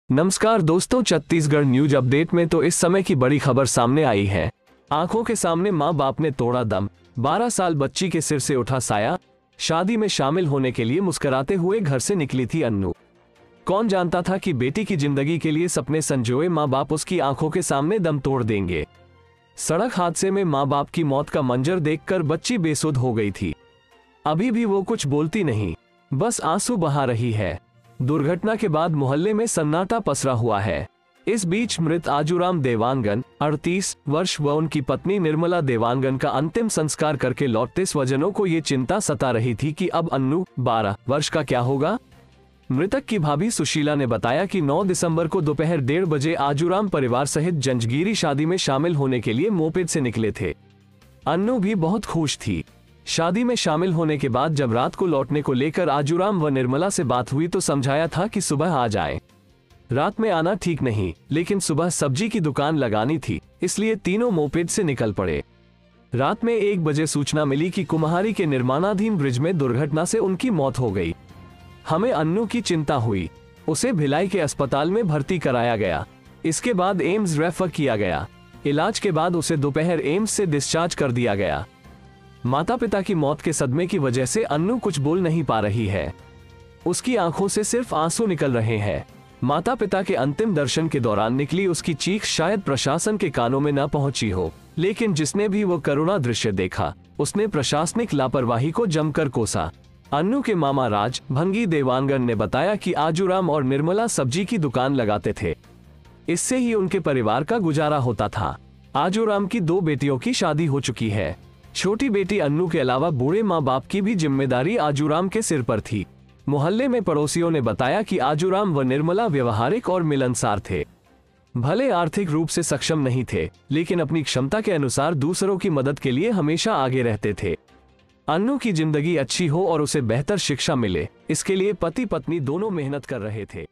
नमस्कार दोस्तों, Chhattisgarh news update में तो इस समय की बड़ी खबर सामने आई है। आंखों के सामने मां बाप ने तोड़ा दम, 12 साल बच्ची के सिर से उठा साया। शादी में शामिल होने के लिए मुस्कुराते हुए घर से निकली थी अन्नू। कौन जानता था कि बेटी की जिंदगी के लिए सपने संजोए मां बाप उसकी आंखों के सामने दम तोड़ देंगे। सड़क हादसे में मां बाप की मौत का मंजर देखकर बच्ची बेसुध हो गई थी। अभी भी वो कुछ बोलती नहीं, बस आंसू बहा रही है। दुर्घटना के बाद मोहल्ले में सन्नाटा पसरा हुआ है। इस बीच मृत आजूराम देवांगन 38 वर्ष व उनकी पत्नी निर्मला देवांगन का अंतिम संस्कार करके लौटते स्वजनों को ये चिंता सता रही थी कि अब अन्नू 12 वर्ष का क्या होगा। मृतक की भाभी सुशीला ने बताया कि 9 दिसंबर को दोपहर 1:30 बजे आजूराम परिवार सहित जंजगीरी शादी में शामिल होने के लिए मोपेड से निकले थे। अन्नू भी बहुत खुश थी। शादी में शामिल होने के बाद जब रात को लौटने को लेकर आजूराम व निर्मला से बात हुई तो समझाया था कि सुबह आ जाए। रात में आना ठीक नहीं, लेकिन सुबह सब्जी की दुकान लगानी थी, इसलिए तीनों मोपेड से निकल पड़े। रात में 1 बजे सूचना मिली कि कुम्हारी के निर्माणाधीन ब्रिज में दुर्घटना से उनकी मौत हो गई। हमें अन्नू की चिंता हुई, उसे भिलाई के अस्पताल में भर्ती कराया गया। इसके बाद एम्स रेफर किया गया। इलाज के बाद उसे दोपहर एम्स से डिस्चार्ज कर दिया गया। माता पिता की मौत के सदमे की वजह से अन्नू कुछ बोल नहीं पा रही है। उसकी आंखों से सिर्फ आंसू निकल रहे हैं। माता पिता के अंतिम दर्शन के दौरान निकली उसकी चीख शायद प्रशासन के कानों में न पहुंची हो, लेकिन जिसने भी वो करुणा दृश्य देखा उसने प्रशासनिक लापरवाही को जमकर कोसा। अन्नू के मामा राज भंगी देवांगन ने बताया कि आजूराम और निर्मला सब्जी की दुकान लगाते थे। इससे ही उनके परिवार का गुजारा होता था। आजूराम की 2 बेटियों की शादी हो चुकी है। छोटी बेटी अन्नू के अलावा बूढ़े माँ बाप की भी जिम्मेदारी आजूराम के सिर पर थी। मोहल्ले में पड़ोसियों ने बताया कि आजूराम व निर्मला व्यवहारिक और मिलनसार थे। भले आर्थिक रूप से सक्षम नहीं थे, लेकिन अपनी क्षमता के अनुसार दूसरों की मदद के लिए हमेशा आगे रहते थे। अन्नू की जिंदगी अच्छी हो और उसे बेहतर शिक्षा मिले, इसके लिए पति पत्नी दोनों मेहनत कर रहे थे।